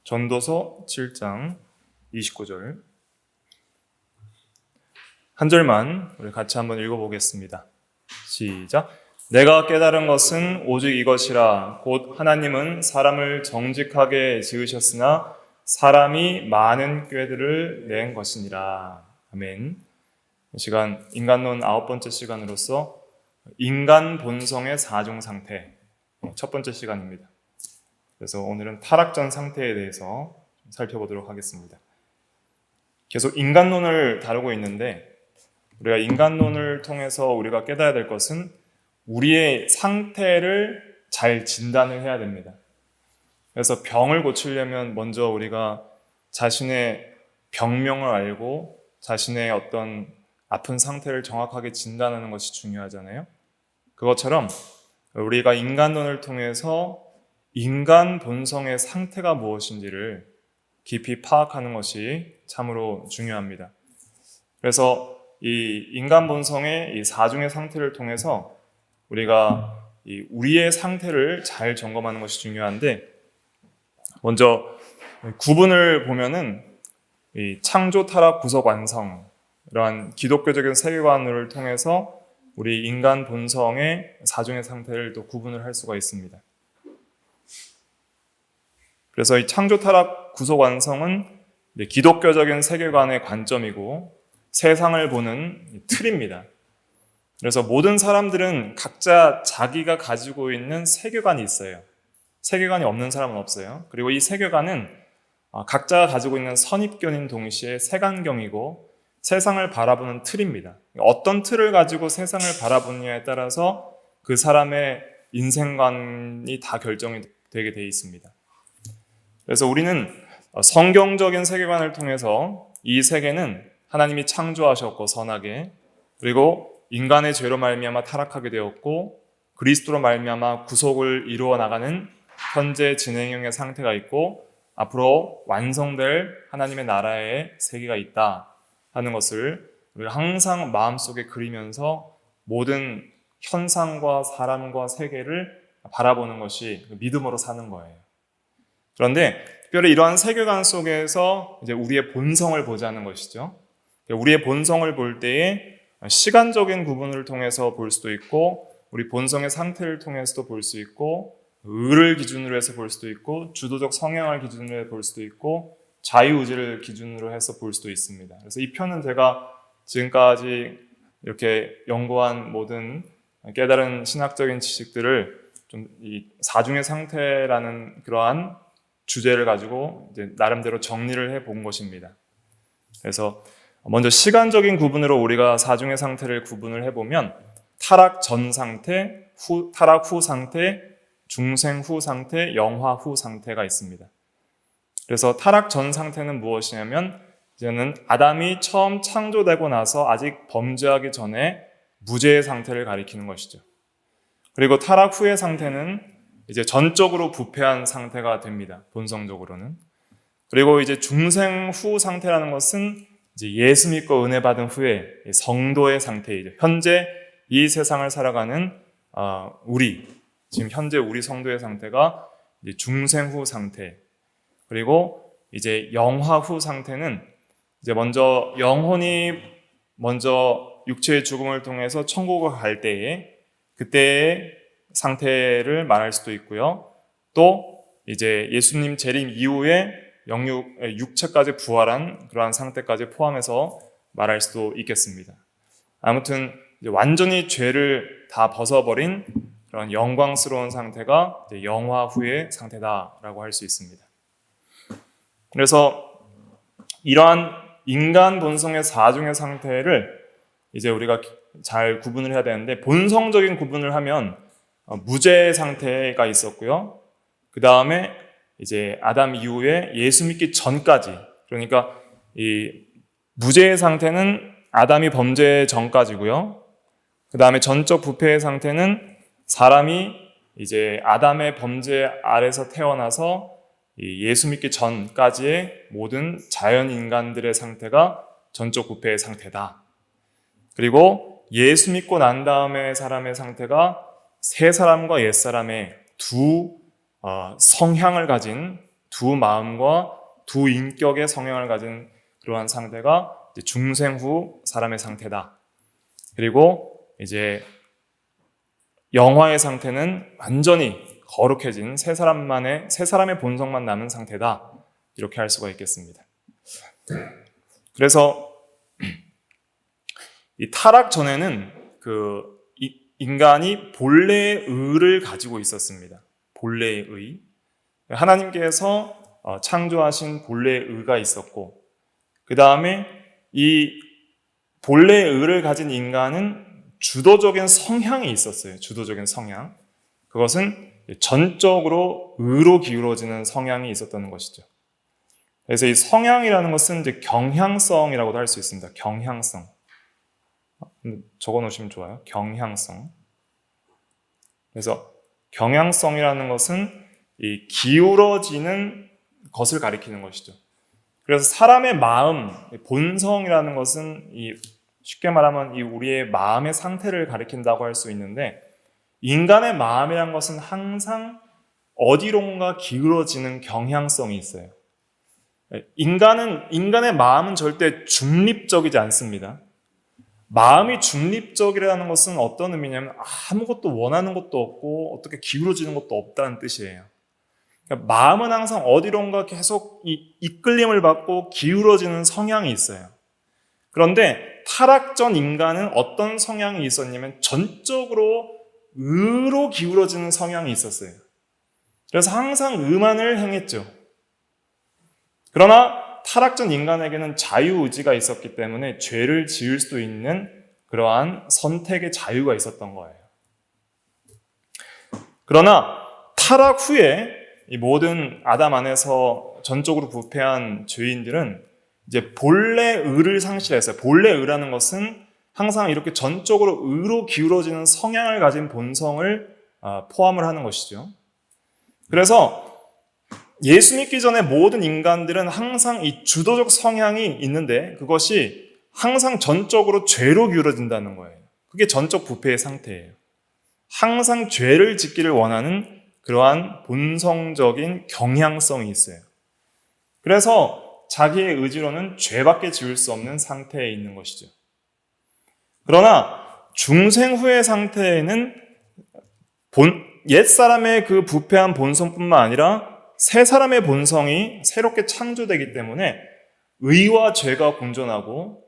전도서 7장 29절 한 절만 우리 같이 한번 읽어보겠습니다. 시작. 내가 깨달은 것은 오직 이것이라 곧 하나님은 사람을 정직하게 지으셨으나 사람이 많은 꾀들을 낸 것이니라. 아멘. 이 시간 인간론 9번째 시간으로서 인간 본성의 사중 상태 첫 번째 시간입니다. 그래서 오늘은 타락 전 상태에 대해서 살펴보도록 하겠습니다. 계속 인간론을 다루고 있는데 우리가 인간론을 통해서 우리가 깨달아야 될 것은 우리의 상태를 잘 진단을 해야 됩니다. 그래서 병을 고치려면 먼저 우리가 자신의 병명을 알고 자신의 어떤 아픈 상태를 정확하게 진단하는 것이 중요하잖아요. 그것처럼 우리가 인간론을 통해서 인간 본성의 상태가 무엇인지를 깊이 파악하는 것이 참으로 중요합니다. 그래서 이 인간 본성의 이 사중의 상태를 통해서 우리가 우리의 상태를 잘 점검하는 것이 중요한데, 먼저 구분을 보면은 이 창조, 타락, 구속, 완성 이러한 기독교적인 세계관을 통해서 우리 인간 본성의 사중의 상태를 또 구분을 할 수가 있습니다. 그래서 이 창조, 타락, 구속, 완성은 기독교적인 세계관의 관점이고 세상을 보는 틀입니다. 그래서 모든 사람들은 각자 자기가 가지고 있는 세계관이 있어요. 세계관이 없는 사람은 없어요. 그리고 이 세계관은 각자가 가지고 있는 선입견인 동시에 색안경이고 세상을 바라보는 틀입니다. 어떤 틀을 가지고 세상을 바라보느냐에 따라서 그 사람의 인생관이 다 결정이 되게 돼 있습니다. 그래서 우리는 성경적인 세계관을 통해서 이 세계는 하나님이 창조하셨고 선하게, 그리고 인간의 죄로 말미암아 타락하게 되었고 그리스도로 말미암아 구속을 이루어 나가는 현재 진행형의 상태가 있고 앞으로 완성될 하나님의 나라의 세계가 있다 하는 것을 우리가 항상 마음속에 그리면서 모든 현상과 사람과 세계를 바라보는 것이 믿음으로 사는 거예요. 그런데 특별히 이러한 세계관 속에서 이제 우리의 본성을 보자는 것이죠. 우리의 본성을 볼 때에 시간적인 구분을 통해서 볼 수도 있고 우리 본성의 상태를 통해서도 볼 수 있고 의를 기준으로 해서 볼 수도 있고 주도적 성향을 기준으로 해서 볼 수도 있고 자유의지를 기준으로 해서 볼 수도 있습니다. 그래서 이 편은 제가 지금까지 이렇게 연구한 모든 깨달은 신학적인 지식들을 좀 이 사중의 상태라는 그러한 주제를 가지고 이제 나름대로 정리를 해본 것입니다. 그래서 먼저 시간적인 구분으로 우리가 사중의 상태를 구분을 해보면 타락 전 상태, 타락 후 상태, 중생 후 상태, 영화 후 상태가 있습니다. 그래서 타락 전 상태는 무엇이냐면 이제는 아담이 처음 창조되고 나서 아직 범죄하기 전에 무죄의 상태를 가리키는 것이죠. 그리고 타락 후의 상태는 이제 전적으로 부패한 상태가 됩니다. 본성적으로는. 그리고 이제 중생 후 상태라는 것은 이제 예수 믿고 은혜 받은 후에 성도의 상태이죠. 현재 이 세상을 살아가는 지금 현재 우리 성도의 상태가 이제 중생 후 상태. 그리고 이제 영화 후 상태는 이제 먼저 영혼이 먼저 육체의 죽음을 통해서 천국을 갈 때에 그때의 상태를 말할 수도 있고요. 또 이제 예수님 재림 이후에 육체까지 부활한 그러한 상태까지 포함해서 말할 수도 있겠습니다. 아무튼 이제 완전히 죄를 다 벗어버린 그런 영광스러운 상태가 이제 영화 후의 상태다라고 할 수 있습니다. 그래서 이러한 인간 본성의 사중의 상태를 이제 우리가 잘 구분을 해야 되는데, 본성적인 구분을 하면 무죄의 상태가 있었고요. 그 다음에 이제 아담 이후에 예수 믿기 전까지, 그러니까 이 무죄의 상태는 아담이 범죄 전까지고요. 그 다음에 전적 부패의 상태는 사람이 이제 아담의 범죄 아래서 태어나서 예수 믿기 전까지의 모든 자연 인간들의 상태가 전적 부패의 상태다. 그리고 예수 믿고 난 다음에 사람의 상태가 새 사람과 옛 사람의 두 성향을 가진 두 마음과 두 인격의 성향을 가진 그러한 상태가 이제 중생 후 사람의 상태다. 그리고 이제 영화의 상태는 완전히 거룩해진 세 사람의 본성만 남은 상태다. 이렇게 할 수가 있겠습니다. 그래서 이 타락 전에는 인간이 본래의 의를 가지고 있었습니다. 본래의 의. 하나님께서 창조하신 본래의 의가 있었고, 그 다음에 이 본래의 의를 가진 인간은 주도적인 성향이 있었어요. 주도적인 성향. 그것은 전적으로 의로 기울어지는 성향이 있었다는 것이죠. 그래서 이 성향이라는 것은 이제 경향성이라고도 할 수 있습니다. 경향성. 적어 놓으시면 좋아요. 경향성. 그래서 경향성이라는 것은 이 기울어지는 것을 가리키는 것이죠. 그래서 사람의 마음, 본성이라는 것은 쉽게 말하면 우리의 마음의 상태를 가리킨다고 할 수 있는데, 인간의 마음이라는 것은 항상 어디론가 기울어지는 경향성이 있어요. 인간의 마음은 절대 중립적이지 않습니다. 마음이 중립적이라는 것은 어떤 의미냐면 아무것도 원하는 것도 없고 어떻게 기울어지는 것도 없다는 뜻이에요. 그러니까 마음은 항상 어디론가 계속 이끌림을 받고 기울어지는 성향이 있어요. 그런데 타락 전 인간은 어떤 성향이 있었냐면 전적으로 의로 기울어지는 성향이 있었어요. 그래서 항상 의만을 행했죠. 그러나 타락 전 인간에게는 자유의지가 있었기 때문에 죄를 지을 수 있는 그러한 선택의 자유가 있었던 거예요. 그러나 타락 후에 이 모든 아담 안에서 전적으로 부패한 죄인들은 이제 본래 의를 상실했어요. 본래 의라는 것은 항상 이렇게 전적으로 의로 기울어지는 성향을 가진 본성을 포함을 하는 것이죠. 그래서 예수 믿기 전에 모든 인간들은 항상 이 주도적 성향이 있는데 그것이 항상 전적으로 죄로 기울어진다는 거예요. 그게 전적 부패의 상태예요. 항상 죄를 짓기를 원하는 그러한 본성적인 경향성이 있어요. 그래서 자기의 의지로는 죄밖에 지을 수 없는 상태에 있는 것이죠. 그러나 중생 후의 상태에는 옛사람의 그 부패한 본성뿐만 아니라 새 사람의 본성이 새롭게 창조되기 때문에 의와 죄가 공존하고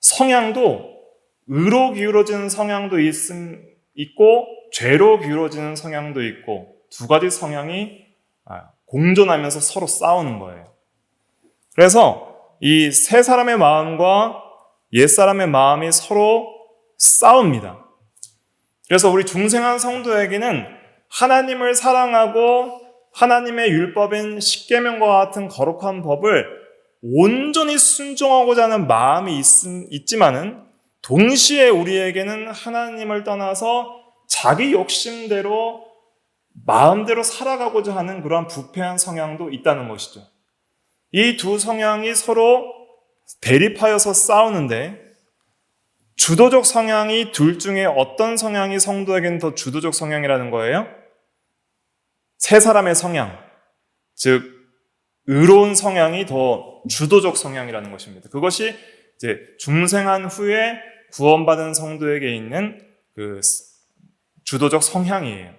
성향도 의로 기울어지는 성향도 있고 죄로 기울어지는 성향도 있고 두 가지 성향이 공존하면서 서로 싸우는 거예요. 그래서 이 새 사람의 마음과 옛 사람의 마음이 서로 싸웁니다. 그래서 우리 중생한 성도에게는 하나님을 사랑하고 하나님의 율법인 십계명과 같은 거룩한 법을 온전히 순종하고자 하는 마음이 있지만은 동시에 우리에게는 하나님을 떠나서 자기 욕심대로 마음대로 살아가고자 하는 그러한 부패한 성향도 있다는 것이죠. 이 두 성향이 서로 대립하여서 싸우는데 주도적 성향이 둘 중에 어떤 성향이 성도에게는 더 주도적 성향이라는 거예요? 새 사람의 성향, 즉 의로운 성향이 더 주도적 성향이라는 것입니다. 그것이 이제 중생한 후에 구원받은 성도에게 있는 그 주도적 성향이에요.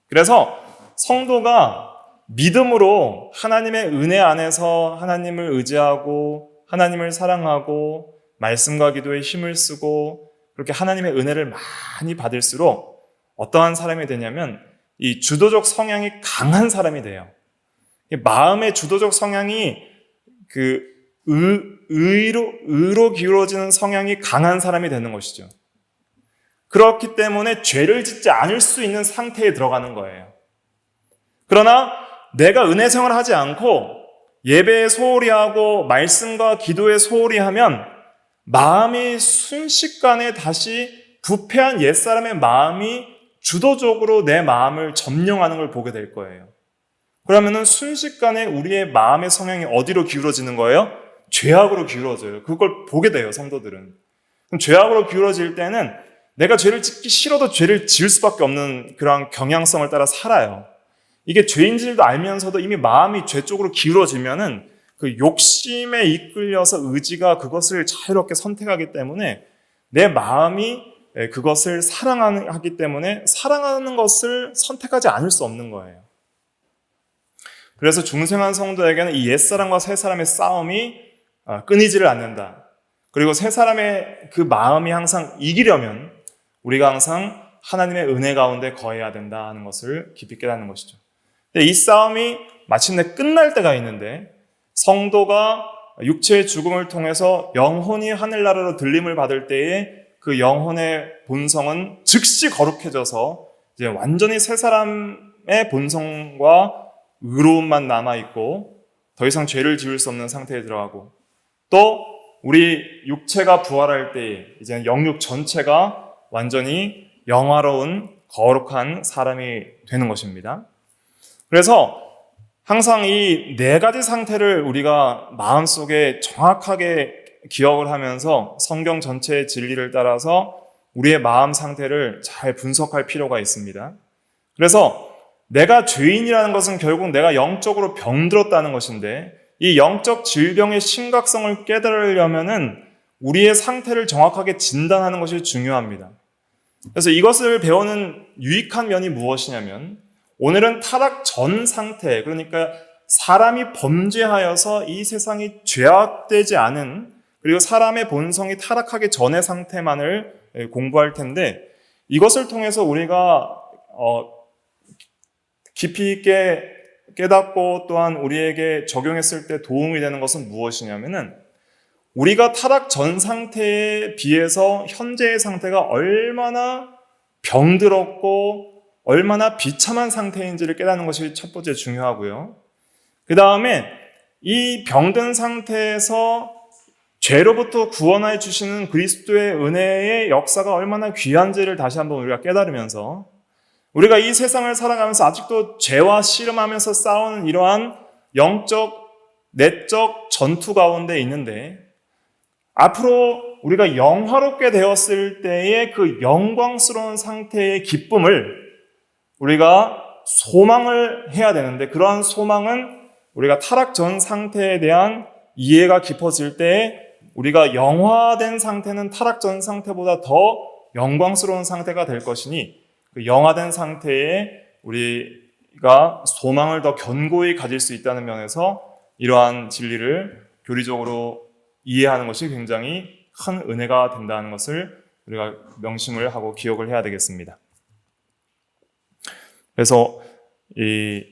그래서 성도가 믿음으로 하나님의 은혜 안에서 하나님을 의지하고 하나님을 사랑하고 말씀과 기도에 힘을 쓰고 그렇게 하나님의 은혜를 많이 받을수록 어떠한 사람이 되냐면 이 주도적 성향이 강한 사람이 돼요. 마음의 주도적 성향이 의로 기울어지는 성향이 강한 사람이 되는 것이죠. 그렇기 때문에 죄를 짓지 않을 수 있는 상태에 들어가는 거예요. 그러나 내가 은혜 생활을 하지 않고 예배에 소홀히 하고 말씀과 기도에 소홀히 하면 마음이 순식간에 다시 부패한 옛사람의 마음이 주도적으로 내 마음을 점령하는 걸 보게 될 거예요. 그러면은 순식간에 우리의 마음의 성향이 어디로 기울어지는 거예요? 죄악으로 기울어져요. 그걸 보게 돼요, 성도들은. 그럼 죄악으로 기울어질 때는 내가 죄를 짓기 싫어도 죄를 지을 수밖에 없는 그런 경향성을 따라 살아요. 이게 죄인지도 알면서도 이미 마음이 죄 쪽으로 기울어지면은 그 욕심에 이끌려서 의지가 그것을 자유롭게 선택하기 때문에 내 마음이 그것을 사랑하기 때문에 사랑하는 것을 선택하지 않을 수 없는 거예요. 그래서 중생한 성도에게는 이 옛사람과 새사람의 싸움이 끊이지를 않는다. 그리고 새사람의 그 마음이 항상 이기려면 우리가 항상 하나님의 은혜 가운데 거해야 된다 하는 것을 깊이 깨닫는 것이죠. 근데 이 싸움이 마침내 끝날 때가 있는데 성도가 육체의 죽음을 통해서 영혼이 하늘나라로 들림을 받을 때에 그 영혼의 본성은 즉시 거룩해져서 이제 완전히 새 사람의 본성과 의로움만 남아있고 더 이상 죄를 지을 수 없는 상태에 들어가고, 또 우리 육체가 부활할 때에 이제 영육 전체가 완전히 영화로운 거룩한 사람이 되는 것입니다. 그래서 항상 이 네 가지 상태를 우리가 마음속에 정확하게 기억을 하면서 성경 전체의 진리를 따라서 우리의 마음 상태를 잘 분석할 필요가 있습니다. 그래서 내가 죄인이라는 것은 결국 내가 영적으로 병들었다는 것인데, 이 영적 질병의 심각성을 깨달으려면은 우리의 상태를 정확하게 진단하는 것이 중요합니다. 그래서 이것을 배우는 유익한 면이 무엇이냐면, 오늘은 타락 전 상태, 그러니까 사람이 범죄하여서 이 세상이 죄악되지 않은, 그리고 사람의 본성이 타락하기 전의 상태만을 공부할 텐데, 이것을 통해서 우리가 깊이 있게 깨닫고 또한 우리에게 적용했을 때 도움이 되는 것은 무엇이냐면은, 우리가 타락 전 상태에 비해서 현재의 상태가 얼마나 병들었고 얼마나 비참한 상태인지를 깨닫는 것이 첫 번째 중요하고요. 그 다음에 이 병든 상태에서 죄로부터 구원해 주시는 그리스도의 은혜의 역사가 얼마나 귀한지를 다시 한번 우리가 깨달으면서, 우리가 이 세상을 살아가면서 아직도 죄와 씨름하면서 싸우는 이러한 영적, 내적 전투 가운데 있는데, 앞으로 우리가 영화롭게 되었을 때의 그 영광스러운 상태의 기쁨을 우리가 소망을 해야 되는데, 그러한 소망은 우리가 타락 전 상태에 대한 이해가 깊어질 때 우리가 영화된 상태는 타락 전 상태보다 더 영광스러운 상태가 될 것이니, 그 영화된 상태에 우리가 소망을 더 견고히 가질 수 있다는 면에서 이러한 진리를 교리적으로 이해하는 것이 굉장히 큰 은혜가 된다는 것을 우리가 명심을 하고 기억을 해야 되겠습니다. 그래서 이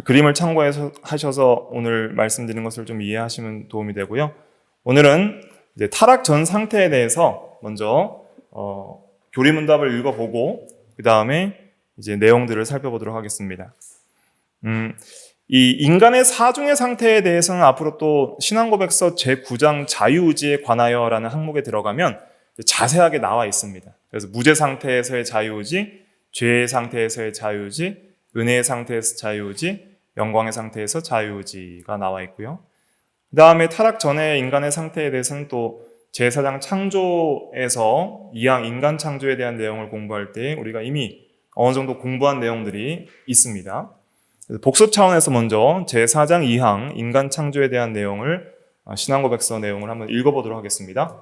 그림을 참고하셔서 오늘 말씀드린 것을 좀 이해하시면 도움이 되고요. 오늘은 이제 타락 전 상태에 대해서 먼저 교리문답을 읽어보고 그 다음에 이제 내용들을 살펴보도록 하겠습니다. 이 인간의 사중의 상태에 대해서는 앞으로 또 신앙고백서 제9장 자유의지에 관하여라는 항목에 들어가면 자세하게 나와 있습니다. 그래서 무죄 상태에서의 자유의지, 죄의 상태에서의 자유의지, 은혜의 상태에서 자유의지, 영광의 상태에서 자유의지가 나와 있고요. 그 다음에 타락 전의 인간의 상태에 대해서는 또 제4장 창조에서 이항 인간 창조에 대한 내용을 공부할 때 우리가 이미 어느 정도 공부한 내용들이 있습니다. 복습 차원에서 먼저 제4장 2항 인간 창조에 대한 내용을 신앙고백서 내용을 한번 읽어보도록 하겠습니다.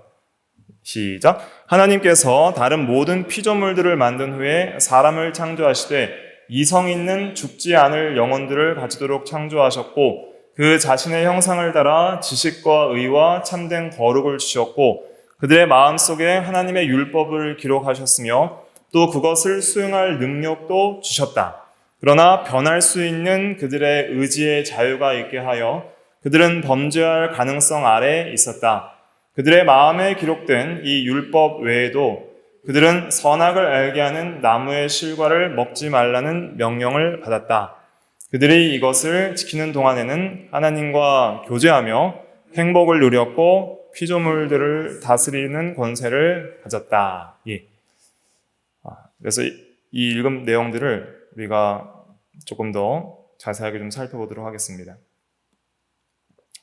시작. 하나님께서 다른 모든 피조물들을 만든 후에 사람을 창조하시되 이성 있는 죽지 않을 영혼들을 가지도록 창조하셨고, 그 자신의 형상을 따라 지식과 의와 참된 거룩을 주셨고, 그들의 마음속에 하나님의 율법을 기록하셨으며 또 그것을 수행할 능력도 주셨다. 그러나 변할 수 있는 그들의 의지의 자유가 있게 하여 그들은 범죄할 가능성 아래 있었다. 그들의 마음에 기록된 이 율법 외에도 그들은 선악을 알게 하는 나무의 실과를 먹지 말라는 명령을 받았다. 그들이 이것을 지키는 동안에는 하나님과 교제하며 행복을 누렸고 피조물들을 다스리는 권세를 가졌다. 예. 그래서 이 읽은 내용들을 우리가 조금 더 자세하게 좀 살펴보도록 하겠습니다.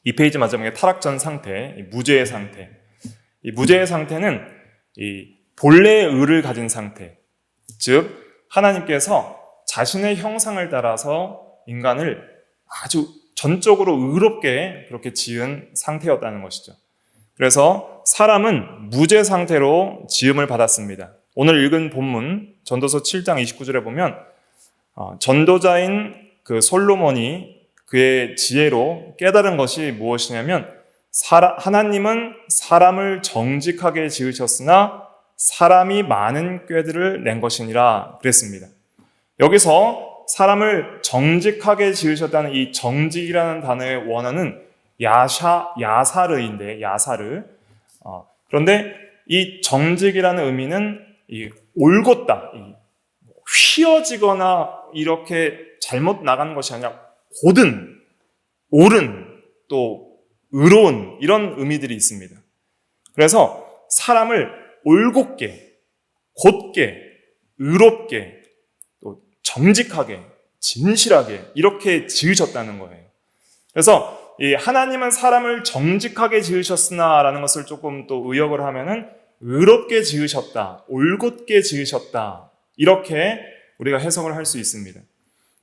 이 페이지 마지막에 타락 전 상태, 이 무죄의 상태. 이 무죄의 상태는 이 본래의 의를 가진 상태. 즉, 하나님께서 자신의 형상을 따라서 인간을 아주 전적으로 의롭게 그렇게 지은 상태였다는 것이죠. 그래서 사람은 무죄 상태로 지음을 받았습니다. 오늘 읽은 본문 전도서 7장 29절에 보면 전도자인 그 솔로몬이 그의 지혜로 깨달은 것이 무엇이냐면 하나님은 사람을 정직하게 지으셨으나 사람이 많은 꾀들을 낸 것이니라 그랬습니다. 여기서 사람을 정직하게 지으셨다는 이 정직이라는 단어의 원어는 야사르인데 야사르. 그런데 이 정직이라는 의미는 이 올곧다, 휘어지거나 이렇게 잘못 나가는 것이 아니라 곧은, 옳은, 또 의로운 이런 의미들이 있습니다. 그래서 사람을 올곧게, 곧게, 의롭게, 또 정직하게, 진실하게 이렇게 지으셨다는 거예요. 그래서 이 하나님은 사람을 정직하게 지으셨으나 라는 것을 조금 또 의역을 하면은 의롭게 지으셨다, 올곧게 지으셨다 이렇게 우리가 해석을 할 수 있습니다.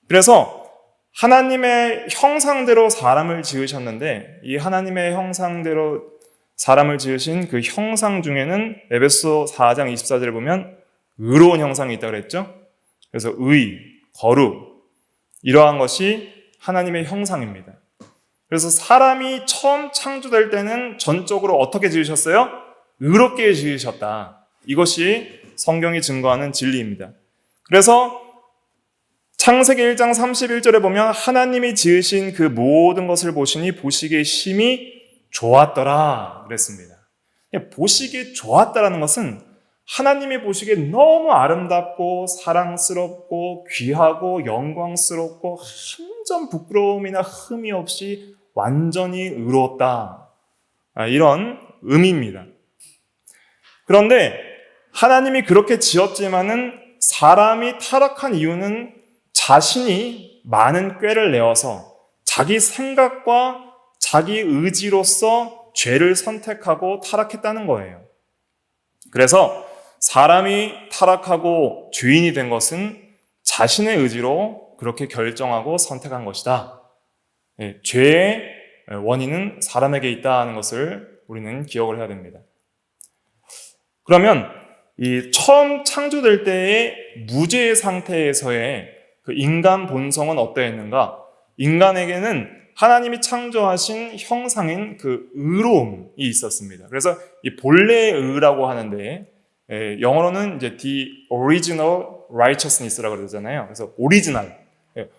그래서 하나님의 형상대로 사람을 지으셨는데 이 하나님의 형상대로 사람을 지으신 그 형상 중에는 에베소 4장 24절에 보면 의로운 형상이 있다고 그랬죠. 그래서 의, 거룩 이러한 것이 하나님의 형상입니다. 그래서 사람이 처음 창조될 때는 전적으로 어떻게 지으셨어요? 의롭게 지으셨다. 이것이 성경이 증거하는 진리입니다. 그래서 창세기 1장 31절에 보면 하나님이 지으신 그 모든 것을 보시니 보시기에 심히 좋았더라 그랬습니다. 보시기에 좋았다라는 것은 하나님이 보시기에 너무 아름답고 사랑스럽고 귀하고 영광스럽고 한 점 부끄러움이나 흠이 없이 완전히 의로웠다. 이런 의미입니다. 그런데 하나님이 그렇게 지었지만은 사람이 타락한 이유는 자신이 많은 꾀를 내어서 자기 생각과 자기 의지로서 죄를 선택하고 타락했다는 거예요. 그래서 사람이 타락하고 죄인이 된 것은 자신의 의지로 그렇게 결정하고 선택한 것이다. 죄의 원인은 사람에게 있다는 것을 우리는 기억을 해야 됩니다. 그러면 이 처음 창조될 때의 무죄의 상태에서의 그 인간 본성은 어떠했는가? 인간에게는 하나님이 창조하신 형상인 그 의로움이 있었습니다. 그래서 이 본래의 의라고 하는데 영어로는 이제 the original righteousness라고 그러잖아요. 그래서 오리지널.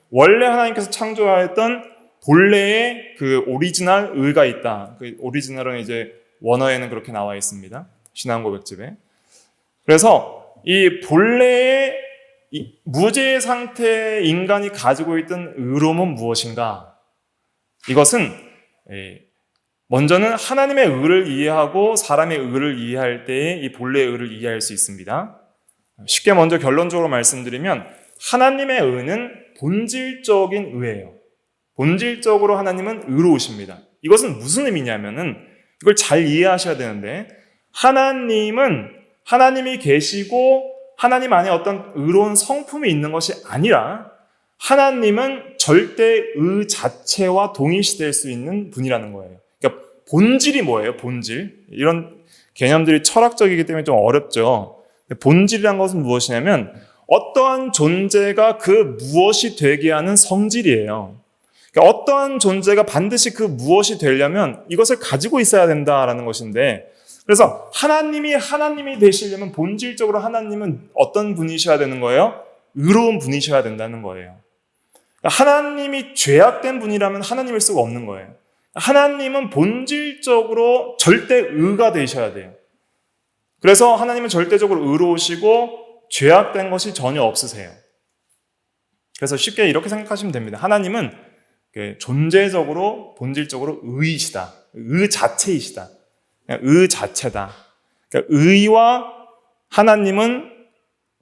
원래 하나님께서 창조하였던 본래의 그 오리지널 의가 있다. 그 오리지널은 이제 원어에는 그렇게 나와 있습니다. 신앙고백집에. 그래서 이 본래의 이 무죄의 상태의 인간이 가지고 있던 의로움은 무엇인가? 이것은 먼저는 하나님의 의를 이해하고 사람의 의를 이해할 때에 이 본래의 의를 이해할 수 있습니다. 쉽게 먼저 결론적으로 말씀드리면 하나님의 의는 본질적인 의예요. 본질적으로 하나님은 의로우십니다. 이것은 무슨 의미냐면은 이걸 잘 이해하셔야 되는데 하나님이 계시고 하나님 안에 어떤 의로운 성품이 있는 것이 아니라 하나님은 절대 의 자체와 동일시될 수 있는 분이라는 거예요. 그러니까 본질이 뭐예요? 본질. 이런 개념들이 철학적이기 때문에 좀 어렵죠. 본질이란 것은 무엇이냐면 어떠한 존재가 그 무엇이 되게 하는 성질이에요. 그러니까 어떠한 존재가 반드시 그 무엇이 되려면 이것을 가지고 있어야 된다라는 것인데 그래서 하나님이 되시려면 본질적으로 하나님은 어떤 분이셔야 되는 거예요? 의로운 분이셔야 된다는 거예요. 하나님이 죄악된 분이라면 하나님일 수가 없는 거예요. 하나님은 본질적으로 절대 의가 되셔야 돼요. 그래서 하나님은 절대적으로 의로우시고 죄악된 것이 전혀 없으세요. 그래서 쉽게 이렇게 생각하시면 됩니다. 하나님은 존재적으로 본질적으로 의이시다. 의 자체이시다. 의 자체다. 그러니까 의와 하나님은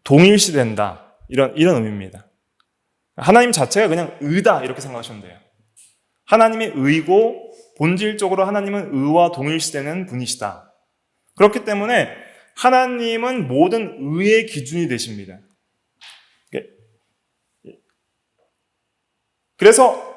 동일시된다. 이런 의미입니다. 하나님 자체가 그냥 의다 이렇게 생각하시면 돼요. 하나님이 의고 본질적으로 하나님은 의와 동일시되는 분이시다. 그렇기 때문에 하나님은 모든 의의 기준이 되십니다. 그래서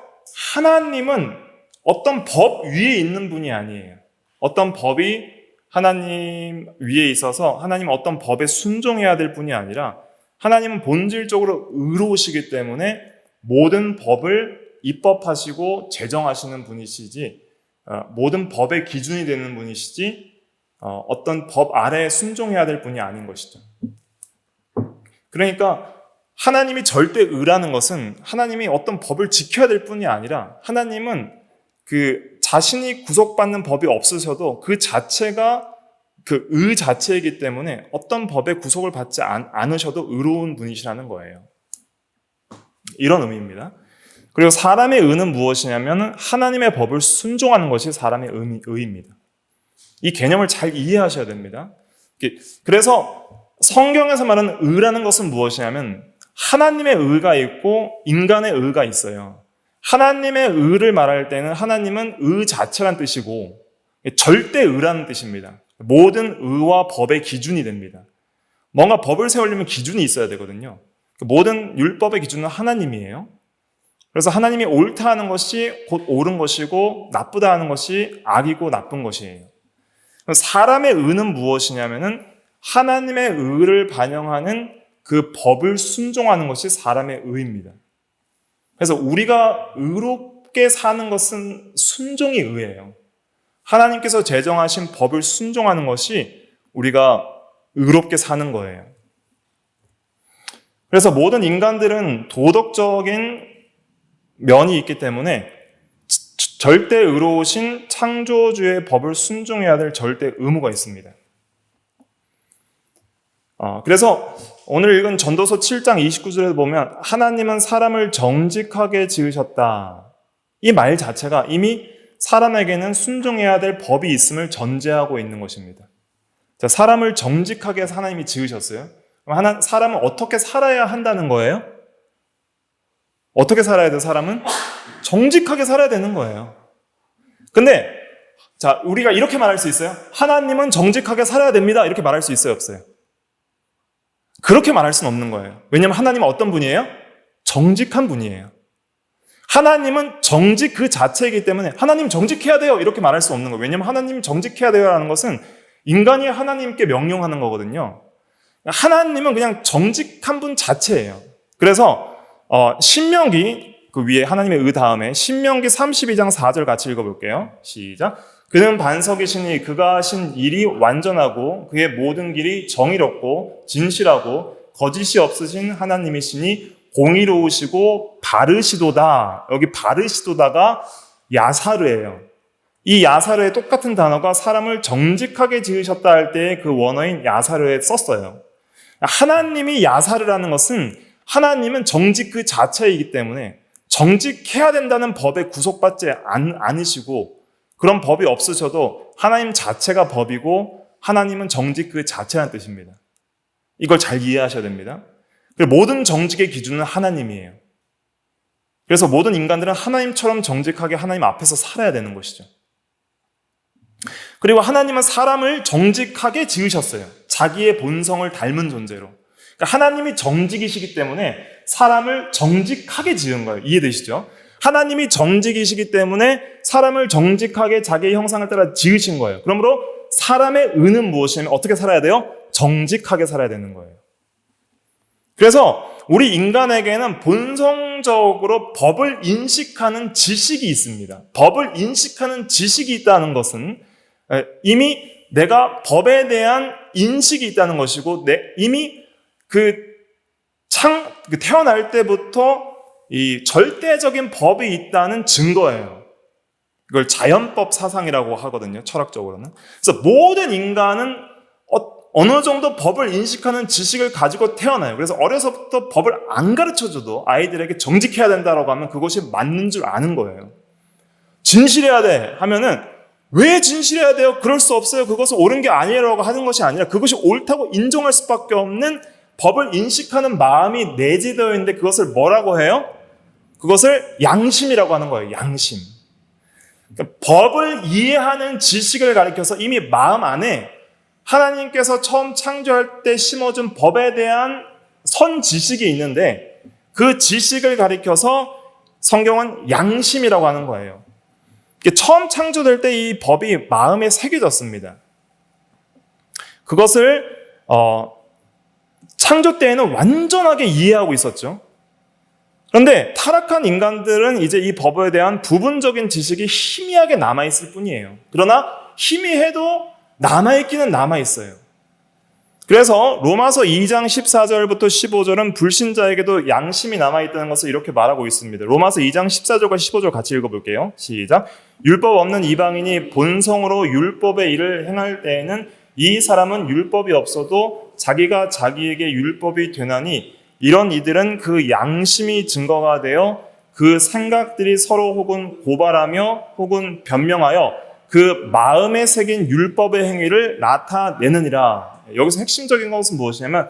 하나님은 어떤 법 위에 있는 분이 아니에요. 어떤 법이 하나님 위에 있어서 하나님은 어떤 법에 순종해야 될 분이 아니라 하나님은 본질적으로 의로우시기 때문에 모든 법을 입법하시고 제정하시는 분이시지, 모든 법의 기준이 되는 분이시지 어떤 법 아래에 순종해야 될 분이 아닌 것이죠. 그러니까 하나님이 절대 의라는 것은 하나님이 어떤 법을 지켜야 될 뿐이 아니라 하나님은 그 자신이 구속받는 법이 없으셔도 그 자체가 그 의 자체이기 때문에 어떤 법에 구속을 받지 않으셔도 의로운 분이시라는 거예요. 이런 의미입니다. 그리고 사람의 의는 무엇이냐면 하나님의 법을 순종하는 것이 사람의 의입니다. 이 개념을 잘 이해하셔야 됩니다. 그래서 성경에서 말하는 의라는 것은 무엇이냐면 하나님의 의가 있고 인간의 의가 있어요. 하나님의 의를 말할 때는 하나님은 의 자체란 뜻이고 절대 의라는 뜻입니다. 모든 의와 법의 기준이 됩니다. 뭔가 법을 세우려면 기준이 있어야 되거든요. 모든 율법의 기준은 하나님이에요. 그래서 하나님이 옳다 하는 것이 곧 옳은 것이고 나쁘다 하는 것이 악이고 나쁜 것이에요. 사람의 의는 무엇이냐면은 하나님의 의를 반영하는 그 법을 순종하는 것이 사람의 의입니다. 그래서 우리가 의롭게 사는 것은 순종이 의예요. 하나님께서 제정하신 법을 순종하는 것이 우리가 의롭게 사는 거예요. 그래서 모든 인간들은 도덕적인 면이 있기 때문에 절대 의로우신 창조주의 법을 순종해야 될 절대 의무가 있습니다. 그래서 오늘 읽은 전도서 7장 29절에 보면 하나님은 사람을 정직하게 지으셨다. 이 말 자체가 이미 사람에게는 순종해야 될 법이 있음을 전제하고 있는 것입니다. 자, 사람을 정직하게 하나님이 지으셨어요. 사람은 어떻게 살아야 한다는 거예요? 어떻게 살아야 돼요, 사람은? 정직하게 살아야 되는 거예요. 근데, 자, 우리가 이렇게 말할 수 있어요? 하나님은 정직하게 살아야 됩니다. 이렇게 말할 수 있어요, 없어요? 그렇게 말할 수는 없는 거예요. 왜냐하면 하나님은 어떤 분이에요? 정직한 분이에요. 하나님은 정직 그 자체이기 때문에 하나님 정직해야 돼요 이렇게 말할 수 없는 거예요. 왜냐하면 하나님 정직해야 돼요라는 것은 인간이 하나님께 명령하는 거거든요. 하나님은 그냥 정직한 분 자체예요. 그래서 신명기 그 위에 하나님의 의 다음에 신명기 32장 4절 같이 읽어볼게요. 시작. 그는 반석이시니 그가 하신 일이 완전하고 그의 모든 길이 정의롭고 진실하고 거짓이 없으신 하나님이시니 공의로우시고 바르시도다. 여기 바르시도다가 야사르예요. 이 야사르의 똑같은 단어가 사람을 정직하게 지으셨다 할 때 그 원어인 야사르에 썼어요. 하나님이 야사르라는 것은 하나님은 정직 그 자체이기 때문에 정직해야 된다는 법에 구속받지 않으시고 그런 법이 없으셔도 하나님 자체가 법이고 하나님은 정직 그 자체라는 뜻입니다. 이걸 잘 이해하셔야 됩니다. 그리고 모든 정직의 기준은 하나님이에요. 그래서 모든 인간들은 하나님처럼 정직하게 하나님 앞에서 살아야 되는 것이죠. 그리고 하나님은 사람을 정직하게 지으셨어요. 자기의 본성을 닮은 존재로. 그러니까 하나님이 정직이시기 때문에 사람을 정직하게 지은 거예요. 이해되시죠? 하나님이 정직이시기 때문에 사람을 정직하게 자기의 형상을 따라 지으신 거예요. 그러므로 사람의 의는 무엇이냐면 어떻게 살아야 돼요? 정직하게 살아야 되는 거예요. 그래서 우리 인간에게는 본성적으로 법을 인식하는 지식이 있습니다. 법을 인식하는 지식이 있다는 것은 이미 내가 법에 대한 인식이 있다는 것이고 이미 태어날 때부터 이 절대적인 법이 있다는 증거예요. 이걸 자연법 사상이라고 하거든요. 철학적으로는. 그래서 모든 인간은 어느 정도 법을 인식하는 지식을 가지고 태어나요. 그래서 어려서부터 법을 안 가르쳐줘도 아이들에게 정직해야 된다고 하면 그것이 맞는 줄 아는 거예요. 진실해야 돼 하면은 왜 진실해야 돼요? 그럴 수 없어요. 그것은 옳은 게 아니라고 하는 것이 아니라 그것이 옳다고 인정할 수밖에 없는 법을 인식하는 마음이 내재되어 있는데 그것을 뭐라고 해요? 그것을 양심이라고 하는 거예요. 양심. 그러니까 법을 이해하는 지식을 가리켜서 이미 마음 안에 하나님께서 처음 창조할 때 심어준 법에 대한 선 지식이 있는데 그 지식을 가리켜서 성경은 양심이라고 하는 거예요. 처음 창조될 때 이 법이 마음에 새겨졌습니다. 그것을 창조 때에는 완전하게 이해하고 있었죠. 그런데 타락한 인간들은 이제 이 법에 대한 부분적인 지식이 희미하게 남아있을 뿐이에요. 그러나 희미해도 남아있기는 남아있어요. 그래서 로마서 2장 14절부터 15절은 불신자에게도 양심이 남아있다는 것을 이렇게 말하고 있습니다. 로마서 2장 14절과 15절 같이 읽어볼게요. 시작. 율법 없는 이방인이 본성으로 율법의 일을 행할 때에는 이 사람은 율법이 없어도 자기가 자기에게 율법이 되나니 이런 이들은 그 양심이 증거가 되어 그 생각들이 서로 혹은 고발하며 혹은 변명하여 그 마음에 새긴 율법의 행위를 나타내느니라. 여기서 핵심적인 것은 무엇이냐면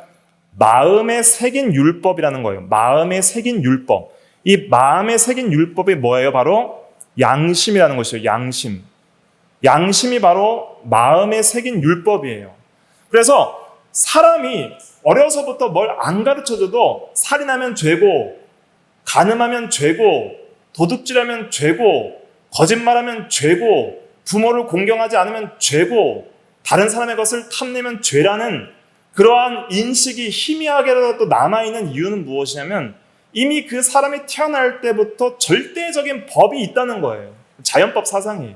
마음에 새긴 율법이라는 거예요. 마음에 새긴 율법. 이 마음에 새긴 율법이 뭐예요? 바로 양심이라는 것이죠. 양심. 양심이 바로 마음에 새긴 율법이에요. 그래서 사람이 어려서부터 뭘 안 가르쳐줘도 살인하면 죄고, 간음하면 죄고, 도둑질하면 죄고, 거짓말하면 죄고, 부모를 공경하지 않으면 죄고, 다른 사람의 것을 탐내면 죄라는 그러한 인식이 희미하게라도 남아있는 이유는 무엇이냐면 이미 그 사람이 태어날 때부터 절대적인 법이 있다는 거예요. 자연법 사상이에요.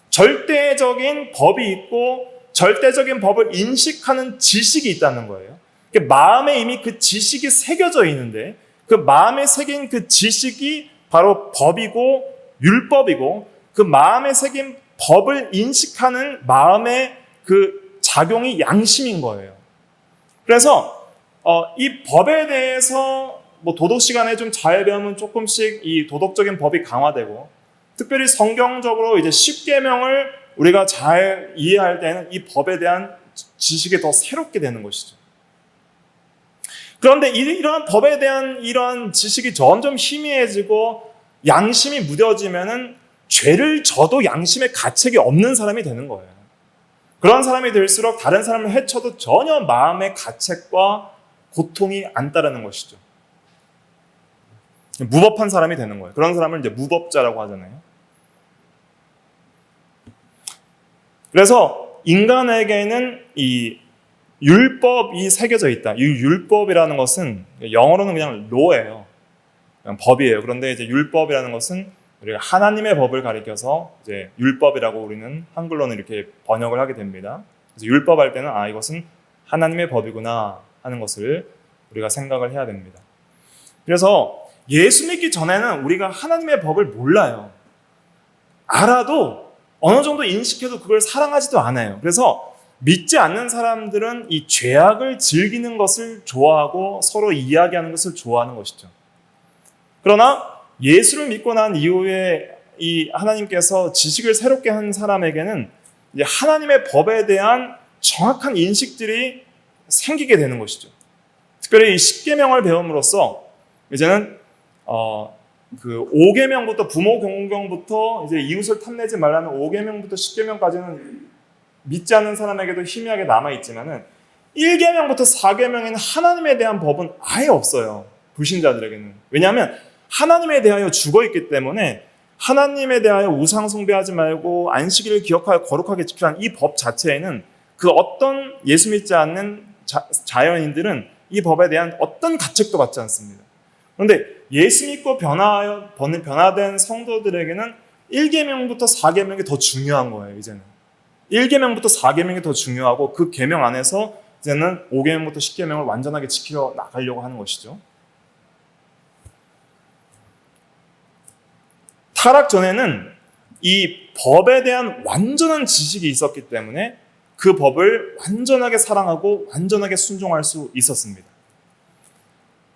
절대적인 법이 있고 절대적인 법을 인식하는 지식이 있다는 거예요. 마음에 이미 그 지식이 새겨져 있는데 그 마음에 새긴 그 지식이 바로 법이고 율법이고 그 마음에 새긴 법을 인식하는 마음의 그 작용이 양심인 거예요. 그래서 이 법에 대해서 뭐 도덕 시간에 좀 잘 배우면 조금씩 이 도덕적인 법이 강화되고 특별히 성경적으로 이제 10계명을 우리가 잘 이해할 때는 이 법에 대한 지식이 더 새롭게 되는 것이죠. 그런데 이러한 법에 대한 이러한 지식이 점점 희미해지고 양심이 무뎌지면은 죄를 져도 양심의 가책이 없는 사람이 되는 거예요. 그런 사람이 될수록 다른 사람을 해쳐도 전혀 마음의 가책과 고통이 안 따르는 것이죠. 무법한 사람이 되는 거예요. 그런 사람을 이제 무법자라고 하잖아요. 그래서 인간에게는 이 율법이 새겨져 있다. 이 율법이라는 것은 영어로는 그냥 law예요. 그냥 법이에요. 그런데 이제 율법이라는 것은 우리가 하나님의 법을 가리켜서 이제 율법이라고 우리는 한글로는 이렇게 번역을 하게 됩니다. 그래서 율법 할 때는 이것은 하나님의 법이구나 하는 것을 우리가 생각을 해야 됩니다. 그래서 예수 믿기 전에는 우리가 하나님의 법을 몰라요. 알아도 어느 정도 인식해도 그걸 사랑하지도 않아요. 그래서 믿지 않는 사람들은 이 죄악을 즐기는 것을 좋아하고 서로 이야기하는 것을 좋아하는 것이죠. 그러나 예수를 믿고 난 이후에 이 하나님께서 지식을 새롭게 한 사람에게는 이제 하나님의 법에 대한 정확한 인식들이 생기게 되는 것이죠. 특별히 이 10계명을 배움으로써 이제는 그 5계명부터 부모 공경부터 이제 이웃을 탐내지 말라는 5계명부터 10계명까지는 믿지 않는 사람에게도 희미하게 남아있지만은 1계명부터 4계명에는 하나님에 대한 법은 아예 없어요. 불신자들에게는. 왜냐하면 하나님에 대하여 죽어있기 때문에 하나님에 대하여 우상 숭배하지 말고 안식일을 기억하여 거룩하게 지키라는 이 법 자체에는 그 어떤 예수 믿지 않는 자연인들은 이 법에 대한 어떤 가책도 받지 않습니다. 그런데 예수 믿고 변화된 성도들에게는 1계명부터 4계명이 더 중요한 거예요. 이제는 1계명부터 4계명이 더 중요하고 그 계명 안에서 이제는 5계명부터 10계명을 완전하게 지켜 나가려고 하는 것이죠. 타락 전에는 이 법에 대한 완전한 지식이 있었기 때문에 그 법을 완전하게 사랑하고 완전하게 순종할 수 있었습니다.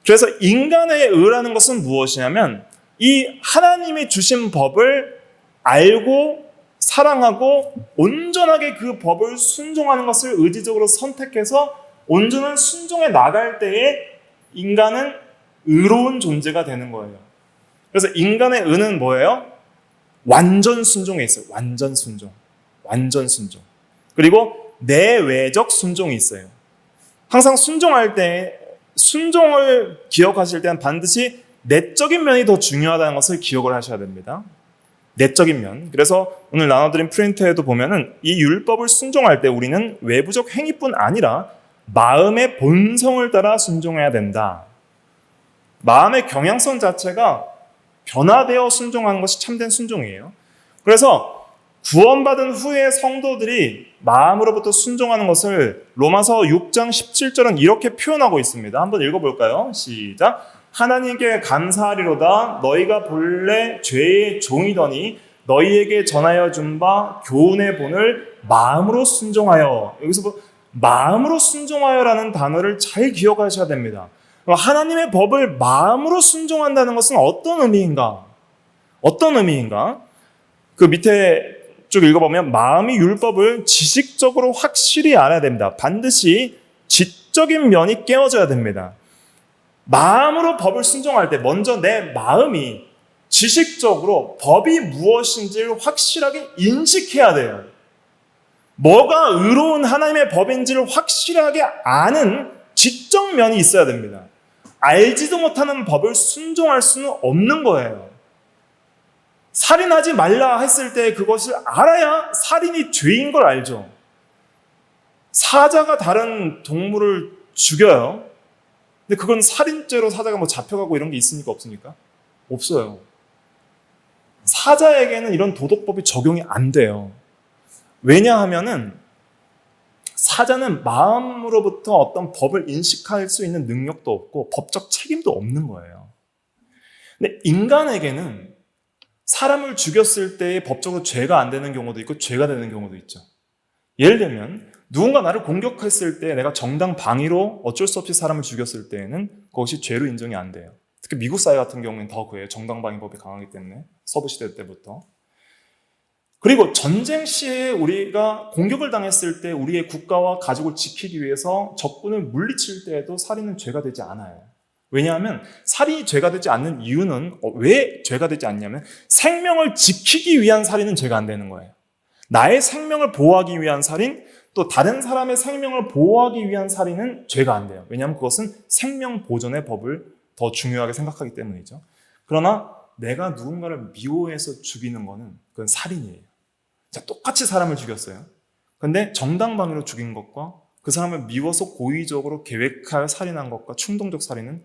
그래서 인간의 의라는 것은 무엇이냐면 이 하나님이 주신 법을 알고 사랑하고 온전하게 그 법을 순종하는 것을 의지적으로 선택해서 온전한 순종에 나갈 때에 인간은 의로운 존재가 되는 거예요. 그래서 인간의 의는 뭐예요? 완전 순종에 있어요. 완전 순종. 완전 순종. 그리고 내외적 순종이 있어요. 항상 순종할 때, 순종을 기억하실 때는 반드시 내적인 면이 더 중요하다는 것을 기억을 하셔야 됩니다. 내적인 면. 그래서 오늘 나눠드린 프린트에도 보면은 이 율법을 순종할 때 우리는 외부적 행위뿐 아니라 마음의 본성을 따라 순종해야 된다. 마음의 경향성 자체가 변화되어 순종하는 것이 참된 순종이에요. 그래서 구원받은 후에 성도들이 마음으로부터 순종하는 것을 로마서 6장 17절은 이렇게 표현하고 있습니다. 한번 읽어볼까요? 시작. 하나님께 감사하리로다. 너희가 본래 죄의 종이더니 너희에게 전하여 준 바 교훈의 본을 마음으로 순종하여. 여기서 마음으로 순종하여라는 단어를 잘 기억하셔야 됩니다. 하나님의 법을 마음으로 순종한다는 것은 어떤 의미인가? 어떤 의미인가? 그 밑에 쭉 읽어보면 마음이 율법을 지식적으로 확실히 알아야 됩니다. 반드시 지적인 면이 깨어져야 됩니다. 마음으로 법을 순종할 때 먼저 내 마음이 지식적으로 법이 무엇인지를 확실하게 인식해야 돼요. 뭐가 의로운 하나님의 법인지를 확실하게 아는 지적 면이 있어야 됩니다. 알지도 못하는 법을 순종할 수는 없는 거예요. 살인하지 말라 했을 때 그것을 알아야 살인이 죄인 걸 알죠. 사자가 다른 동물을 죽여요. 근데 그건 살인죄로 사자가 뭐 잡혀가고 이런 게 있습니까? 없습니까? 없어요. 사자에게는 이런 도덕법이 적용이 안 돼요. 왜냐하면은 사자는 마음으로부터 어떤 법을 인식할 수 있는 능력도 없고 법적 책임도 없는 거예요. 근데 인간에게는 사람을 죽였을 때 법적으로 죄가 안 되는 경우도 있고 죄가 되는 경우도 있죠. 예를 들면 누군가 나를 공격했을 때 내가 정당 방위로 어쩔 수 없이 사람을 죽였을 때에는 그것이 죄로 인정이 안 돼요. 특히 미국 사회 같은 경우는 더 그래요. 정당 방위법이 강하기 때문에 서부 시대 때부터. 그리고 전쟁 시에 우리가 공격을 당했을 때 우리의 국가와 가족을 지키기 위해서 적군을 물리칠 때에도 살인은 죄가 되지 않아요. 왜냐하면 살인이 죄가 되지 않는 이유는 왜 죄가 되지 않냐면 생명을 지키기 위한 살인은 죄가 안 되는 거예요. 나의 생명을 보호하기 위한 살인, 또 다른 사람의 생명을 보호하기 위한 살인은 죄가 안 돼요. 왜냐하면 그것은 생명 보존의 법을 더 중요하게 생각하기 때문이죠. 그러나 내가 누군가를 미워해서 죽이는 거는 그건 살인이에요. 자, 똑같이 사람을 죽였어요. 근데 정당방위로 죽인 것과 그 사람을 미워서 고의적으로 계획하여 살인한 것과 충동적 살인은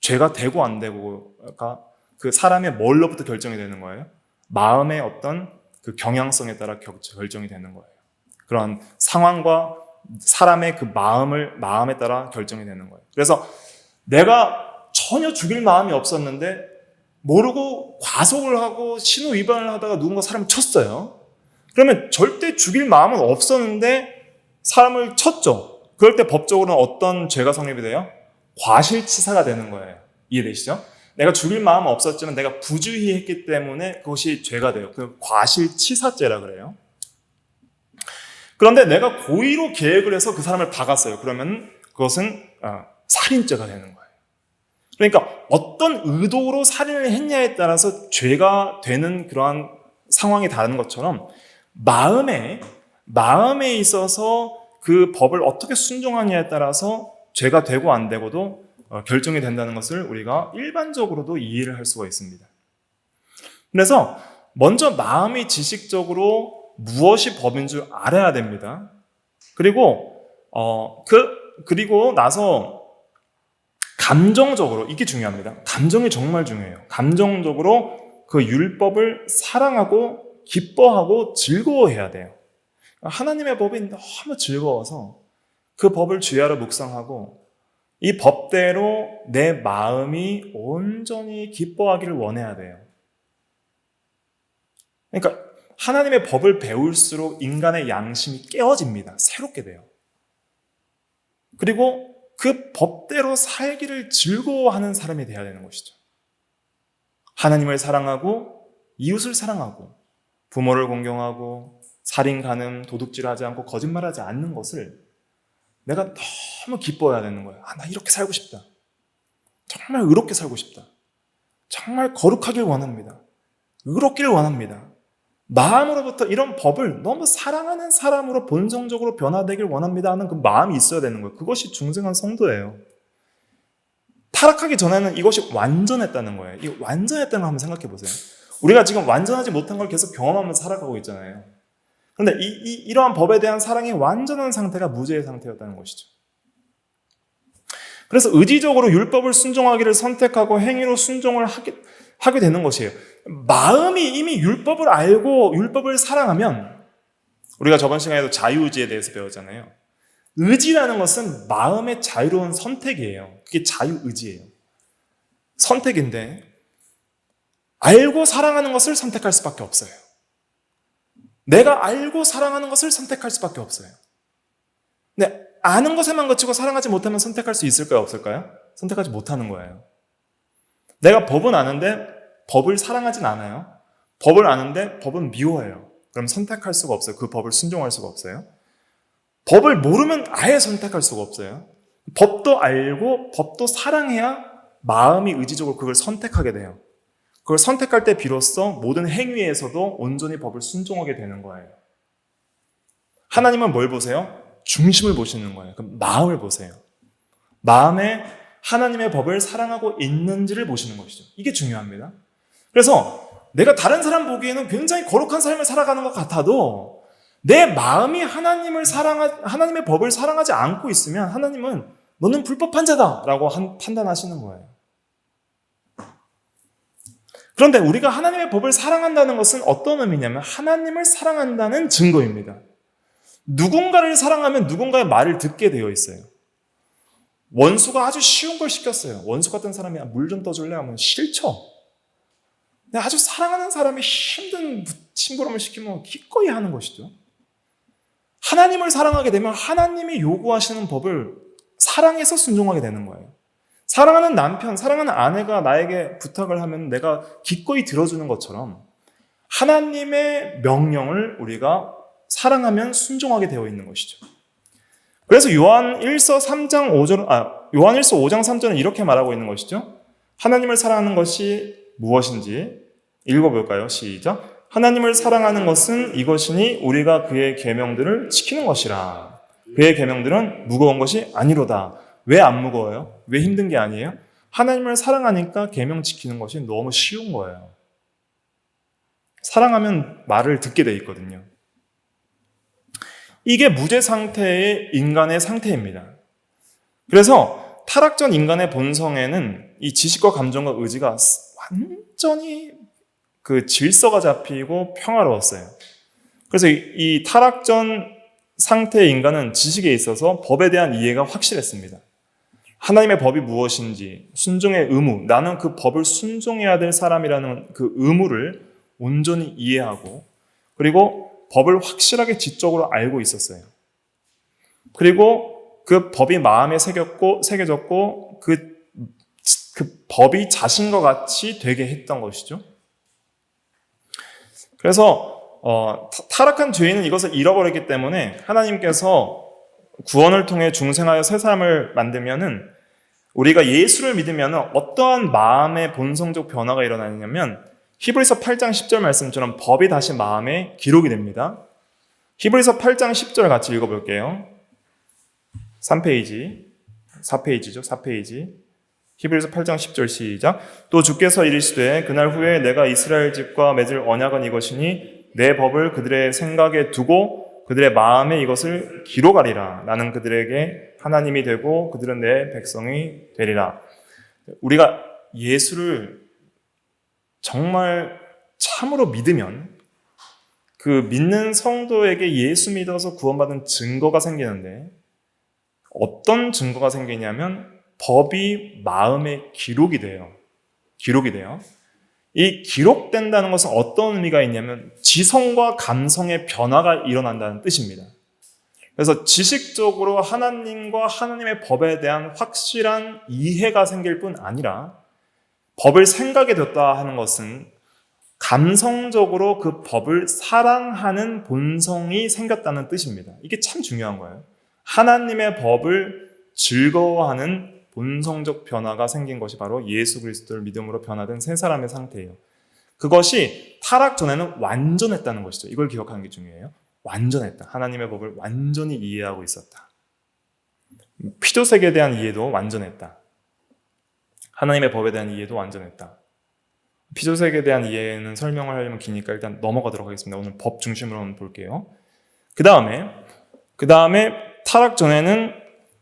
죄가 되고 안 되고가 그 사람의 뭘로부터 결정이 되는 거예요? 마음의 어떤 그 경향성에 따라 결정이 되는 거예요. 그런 상황과 사람의 그 마음에 따라 결정이 되는 거예요. 그래서 내가 전혀 죽일 마음이 없었는데 모르고 과속을 하고 신호 위반을 하다가 누군가 사람을 쳤어요. 그러면 절대 죽일 마음은 없었는데 사람을 쳤죠. 그럴 때 법적으로는 어떤 죄가 성립이 돼요? 과실치사가 되는 거예요. 이해되시죠? 내가 죽일 마음은 없었지만 내가 부주의 했기 때문에 그것이 죄가 돼요. 그 과실치사죄라 그래요. 그런데 내가 고의로 계획을 해서 그 사람을 박았어요. 그러면 그것은 살인죄가 되는 거예요. 그러니까 어떤 의도로 살인을 했냐에 따라서 죄가 되는 그러한 상황이 다른 것처럼 마음에 있어서 그 법을 어떻게 순종하냐에 따라서 죄가 되고 안 되고도 결정이 된다는 것을 우리가 일반적으로도 이해를 할 수가 있습니다. 그래서 먼저 마음이 지식적으로 무엇이 법인 줄 알아야 됩니다. 그리고 나서 감정적으로, 이게 중요합니다. 감정이 정말 중요해요. 감정적으로 그 율법을 사랑하고 기뻐하고 즐거워해야 돼요. 하나님의 법이 너무 즐거워서 그 법을 주야로 묵상하고 이 법대로 내 마음이 온전히 기뻐하기를 원해야 돼요. 그러니까 하나님의 법을 배울수록 인간의 양심이 깨어집니다. 새롭게 돼요. 그리고 그 법대로 살기를 즐거워하는 사람이 되어야 되는 것이죠. 하나님을 사랑하고 이웃을 사랑하고 부모를 공경하고 살인, 간음, 도둑질하지 않고 거짓말하지 않는 것을 내가 너무 기뻐해야 되는 거예요. 나 이렇게 살고 싶다. 정말 의롭게 살고 싶다. 정말 거룩하길 원합니다. 의롭기를 원합니다. 마음으로부터 이런 법을 너무 사랑하는 사람으로 본성적으로 변화되길 원합니다 하는 그 마음이 있어야 되는 거예요. 그것이 중생한 성도예요. 타락하기 전에는 이것이 완전했다는 거예요. 이 완전했다는 거 한번 생각해 보세요. 우리가 지금 완전하지 못한 걸 계속 경험하면서 살아가고 있잖아요. 그런데 이러한 법에 대한 사랑이 완전한 상태가 무죄의 상태였다는 것이죠. 그래서 의지적으로 율법을 순종하기를 선택하고 행위로 순종을 하게 되는 것이에요. 마음이 이미 율법을 알고 율법을 사랑하면, 우리가 저번 시간에도 자유의지에 대해서 배웠잖아요. 의지라는 것은 마음의 자유로운 선택이에요. 그게 자유의지예요. 선택인데 알고 사랑하는 것을 선택할 수밖에 없어요. 내가 알고 사랑하는 것을 선택할 수밖에 없어요. 근데 아는 것에만 그치고 사랑하지 못하면 선택할 수 있을까요? 없을까요? 선택하지 못하는 거예요. 내가 법은 아는데 법을 사랑하진 않아요. 법을 아는데 법은 미워해요. 그럼 선택할 수가 없어요. 그 법을 순종할 수가 없어요. 법을 모르면 아예 선택할 수가 없어요. 법도 알고 법도 사랑해야 마음이 의지적으로 그걸 선택하게 돼요. 그걸 선택할 때 비로소 모든 행위에서도 온전히 법을 순종하게 되는 거예요. 하나님은 뭘 보세요? 중심을 보시는 거예요. 그럼 마음을 보세요. 마음에 하나님의 법을 사랑하고 있는지를 보시는 것이죠. 이게 중요합니다. 그래서 내가 다른 사람 보기에는 굉장히 거룩한 삶을 살아가는 것 같아도 내 마음이 하나님의 법을 사랑하지 않고 있으면 하나님은 너는 불법한 자다라고 판단하시는 거예요. 그런데 우리가 하나님의 법을 사랑한다는 것은 어떤 의미냐면 하나님을 사랑한다는 증거입니다. 누군가를 사랑하면 누군가의 말을 듣게 되어 있어요. 원수가 아주 쉬운 걸 시켰어요. 원수 같은 사람이 물 좀 떠줄래 하면 싫죠. 근데 아주 사랑하는 사람이 힘든 심부름을 시키면 기꺼이 하는 것이죠. 하나님을 사랑하게 되면 하나님이 요구하시는 법을 사랑해서 순종하게 되는 거예요. 사랑하는 남편, 사랑하는 아내가 나에게 부탁을 하면 내가 기꺼이 들어주는 것처럼 하나님의 명령을 우리가 사랑하면 순종하게 되어 있는 것이죠. 그래서 요한일서 5장 3절은 이렇게 말하고 있는 것이죠. 하나님을 사랑하는 것이 무엇인지 읽어볼까요? 시작. 하나님을 사랑하는 것은 이것이니 우리가 그의 계명들을 지키는 것이라. 그의 계명들은 무거운 것이 아니로다. 왜 안 무거워요? 왜 힘든 게 아니에요? 하나님을 사랑하니까 계명 지키는 것이 너무 쉬운 거예요. 사랑하면 말을 듣게 돼 있거든요. 이게 무죄 상태의 인간의 상태입니다. 그래서 타락전 인간의 본성에는 이 지식과 감정과 의지가 완전히 그 질서가 잡히고 평화로웠어요. 그래서 이 타락전 상태의 인간은 지식에 있어서 법에 대한 이해가 확실했습니다. 하나님의 법이 무엇인지, 순종의 의무, 나는 그 법을 순종해야 될 사람이라는 그 의무를 온전히 이해하고, 그리고 법을 확실하게 지적으로 알고 있었어요. 그리고 그 법이 마음에 새겨졌고 그 법이 자신과 같이 되게 했던 것이죠. 그래서 타락한 죄인은 이것을 잃어버렸기 때문에 하나님께서 구원을 통해 중생하여 새 사람을 만들면은 우리가 예수를 믿으면 어떠한 마음의 본성적 변화가 일어나냐면 히브리서 8장 10절 말씀처럼 법이 다시 마음에 기록이 됩니다. 히브리서 8장 10절 같이 읽어볼게요. 4페이지죠. 4페이지. 히브리서 8장 10절 시작. 또 주께서 이르시되 그날 후에 내가 이스라엘 집과 맺을 언약은 이것이니 내 법을 그들의 생각에 두고 그들의 마음에 이것을 기록하리라. 나는 그들에게 하나님이 되고 그들은 내 백성이 되리라. 우리가 예수를 정말 참으로 믿으면 그 믿는 성도에게 예수 믿어서 구원받은 증거가 생기는데 어떤 증거가 생기냐면 법이 마음에 기록이 돼요. 이 기록된다는 것은 어떤 의미가 있냐면 지성과 감성의 변화가 일어난다는 뜻입니다. 그래서 지식적으로 하나님과 하나님의 법에 대한 확실한 이해가 생길 뿐 아니라 법을 생각에 뒀다 하는 것은 감성적으로 그 법을 사랑하는 본성이 생겼다는 뜻입니다. 이게 참 중요한 거예요. 하나님의 법을 즐거워하는 본성적 변화가 생긴 것이 바로 예수 그리스도를 믿음으로 변화된 새 사람의 상태예요. 그것이 타락 전에는 완전했다는 것이죠. 이걸 기억하는 게 중요해요. 완전했다. 하나님의 법을 완전히 이해하고 있었다. 피조색에 대한 이해도 완전했다. 하나님의 법에 대한 이해도 완전했다. 피조색에 대한 이해는 설명을 하려면 기니까 일단 넘어가도록 하겠습니다. 오늘 법 중심으로 한번 볼게요. 그 다음에 타락 전에는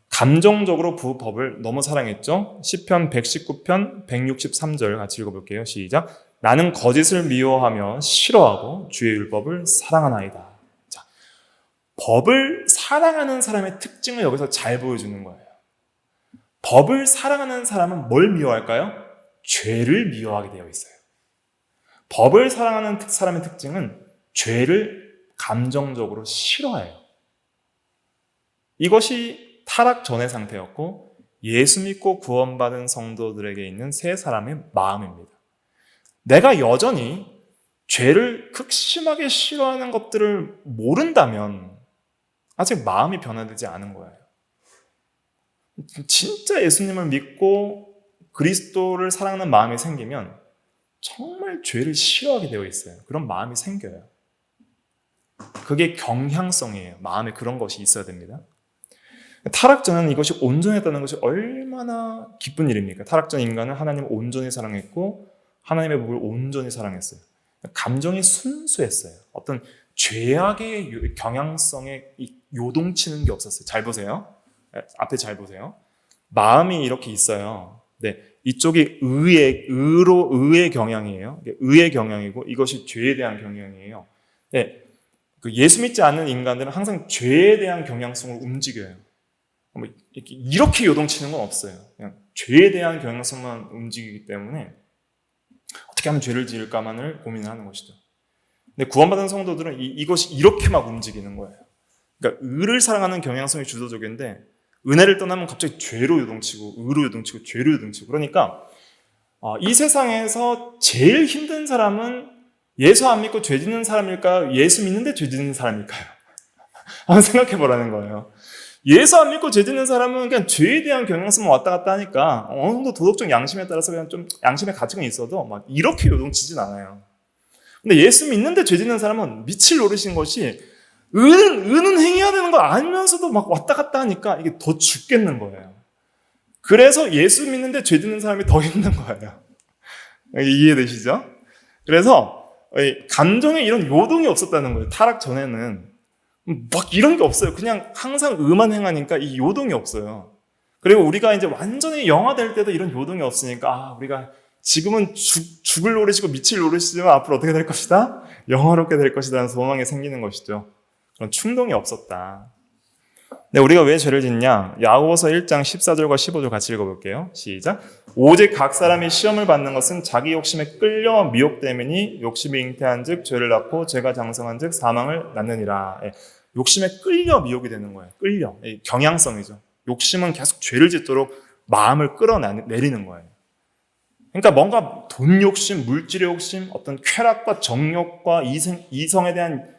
감정적으로 법을 너무 사랑했죠. 시편 119편 163절 같이 읽어볼게요. 시작. 나는 거짓을 미워하며 싫어하고 주의 율법을 사랑하나이다. 자, 법을 사랑하는 사람의 특징을 여기서 잘 보여주는 거예요. 법을 사랑하는 사람은 뭘 미워할까요? 죄를 미워하게 되어 있어요. 법을 사랑하는 사람의 특징은 죄를 감정적으로 싫어해요. 이것이 타락 전의 상태였고 예수 믿고 구원받은 성도들에게 있는 세 사람의 마음입니다. 내가 여전히 죄를 극심하게 싫어하는 것들을 모른다면 아직 마음이 변화되지 않은 거예요. 진짜 예수님을 믿고 그리스도를 사랑하는 마음이 생기면 정말 죄를 싫어하게 되어 있어요. 그런 마음이 생겨요. 그게 경향성이에요. 마음에 그런 것이 있어야 됩니다. 타락 전에는 이것이 온전했다는 것이 얼마나 기쁜 일입니까? 타락 전 인간은 하나님을 온전히 사랑했고 하나님의 법을 온전히 사랑했어요. 감정이 순수했어요. 어떤 죄악의 경향성에 요동치는 게 없었어요. 잘 보세요. 앞에 잘 보세요. 마음이 이렇게 있어요. 네, 이쪽이 의의 경향이에요. 의의 경향이고 이것이 죄에 대한 경향이에요. 네, 그 예수 믿지 않는 인간들은 항상 죄에 대한 경향성을 움직여요. 이렇게 요동치는 건 없어요. 그냥 죄에 대한 경향성만 움직이기 때문에 어떻게 하면 죄를 지을까만을 고민을 하는 것이죠. 근데 구원받은 성도들은 이것이 이렇게 막 움직이는 거예요. 그러니까 의를 사랑하는 경향성이 주도적인데 은혜를 떠나면 갑자기 죄로 요동치고 의로 요동치고 죄로 요동치고 그러니까 이 세상에서 제일 힘든 사람은 예수 안 믿고 죄 짓는 사람일까요? 예수 믿는데 죄 짓는 사람일까요? 한번 생각해 보라는 거예요. 예수 안 믿고 죄 짓는 사람은 그냥 죄에 대한 경향성만 왔다 갔다 하니까 어느 정도 도덕적 양심에 따라서 그냥 좀 양심의 가책은 있어도 막 이렇게 요동치진 않아요. 근데 예수 믿는데 죄 짓는 사람은 미칠 노릇인 것이 의는 행해야 되는 거 알면서도 막 왔다 갔다 하니까 이게 더 죽겠는 거예요. 그래서 예수 믿는데 죄 짓는 사람이 더 힘든 거예요. 이해되시죠? 그래서 감정에 이런 요동이 없었다는 거예요. 타락 전에는 막 이런 게 없어요. 그냥 항상 의만 행하니까 이 요동이 없어요. 그리고 우리가 이제 완전히 영화될 때도 이런 요동이 없으니까 우리가 지금은 죽을 노릇이고 미칠 노릇이지만 앞으로 어떻게 될 것이다? 영화롭게 될 것이다 라는 소망이 생기는 것이죠. 그런 충동이 없었다. 근데 우리가 왜 죄를 짓냐? 야고보서 1장 14절과 15절 같이 읽어볼게요. 시작. 오직 각 사람이 시험을 받는 것은 자기 욕심에 끌려 미혹됨이니 욕심이 잉태한 즉 죄를 낳고 죄가 장성한 즉 사망을 낳느니라. 욕심에 끌려 미혹이 되는 거예요. 끌려. 경향성이죠. 욕심은 계속 죄를 짓도록 마음을 끌어내리는 거예요. 그러니까 뭔가 돈 욕심, 물질의 욕심, 어떤 쾌락과 정욕과 이성에 대한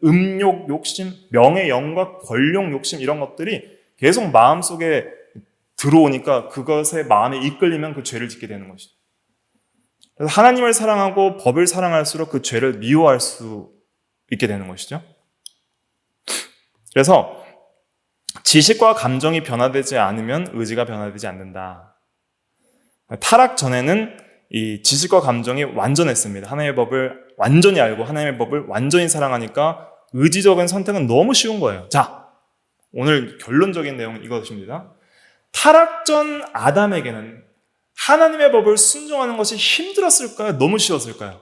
음욕 욕심, 명예, 영광, 권력 욕심 이런 것들이 계속 마음속에 들어오니까 그것에 마음에 이끌리면 그 죄를 짓게 되는 것이죠. 그래서 하나님을 사랑하고 법을 사랑할수록 그 죄를 미워할 수 있게 되는 것이죠. 그래서 지식과 감정이 변화되지 않으면 의지가 변화되지 않는다. 타락 전에는 이 지식과 감정이 완전했습니다. 하나님의 법을 완전히 알고 하나님의 법을 완전히 사랑하니까 의지적인 선택은 너무 쉬운 거예요. 자, 오늘 결론적인 내용은 이것입니다. 타락 전 아담에게는 하나님의 법을 순종하는 것이 힘들었을까요? 너무 쉬웠을까요?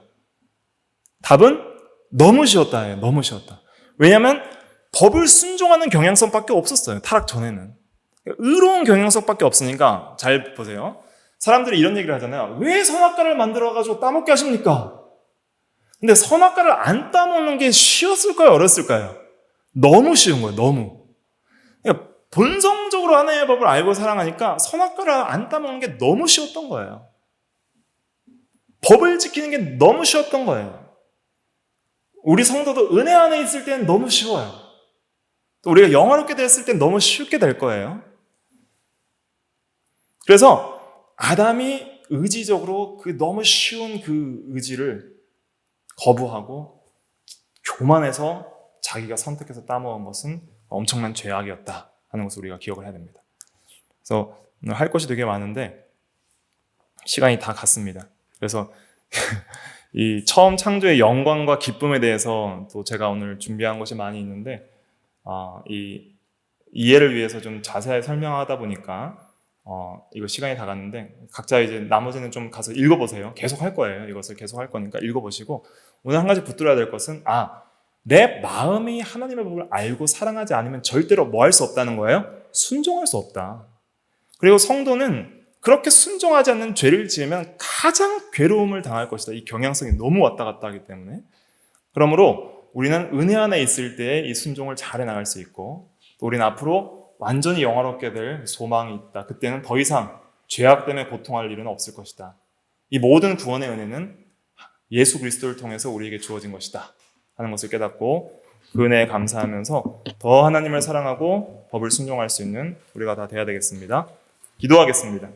답은 너무 쉬웠다예요. 너무 쉬웠다. 왜냐하면 법을 순종하는 경향성밖에 없었어요. 타락 전에는. 의로운 경향성밖에 없으니까 잘 보세요. 사람들이 이런 얘기를 하잖아요. 왜 선악과를 만들어가지고 따먹게 하십니까? 근데 선악과를 안 따먹는 게 쉬웠을까요? 어렸을까요? 너무 쉬운 거예요. 너무. 그러니까 본성적으로 하나님의 법을 알고 사랑하니까 선악과를 안 따먹는 게 너무 쉬웠던 거예요. 법을 지키는 게 너무 쉬웠던 거예요. 우리 성도도 은혜 안에 있을 때는 너무 쉬워요. 또 우리가 영화롭게 됐을 땐 너무 쉽게 될 거예요. 그래서 아담이 의지적으로 그 너무 쉬운 그 의지를 거부하고 교만해서 자기가 선택해서 따먹은 것은 엄청난 죄악이었다 하는 것을 우리가 기억을 해야 됩니다. 그래서 오늘 할 것이 되게 많은데 시간이 다 갔습니다. 그래서 이 처음 창조의 영광과 기쁨에 대해서 또 제가 오늘 준비한 것이 많이 있는데 이 이해를 위해서 좀 자세히 설명하다 보니까 이거 시간이 다 갔는데 각자 이제 나머지는 좀 가서 읽어보세요. 계속 할 거예요. 이것을 계속 할 거니까 읽어보시고 오늘 한 가지 붙들어야 될 것은 내 마음이 하나님의 법을 알고 사랑하지 않으면 절대로 뭐 할 수 없다는 거예요? 순종할 수 없다. 그리고 성도는 그렇게 순종하지 않는 죄를 지으면 가장 괴로움을 당할 것이다. 이 경향성이 너무 왔다 갔다 하기 때문에. 그러므로 우리는 은혜 안에 있을 때 이 순종을 잘 해나갈 수 있고 또 우리는 앞으로 완전히 영화롭게 될 소망이 있다. 그때는 더 이상 죄악 때문에 고통할 일은 없을 것이다. 이 모든 구원의 은혜는 예수 그리스도를 통해서 우리에게 주어진 것이다 하는 것을 깨닫고 그 은혜에 감사하면서 더 하나님을 사랑하고 법을 순종할 수 있는 우리가 다 돼야 되겠습니다. 기도하겠습니다.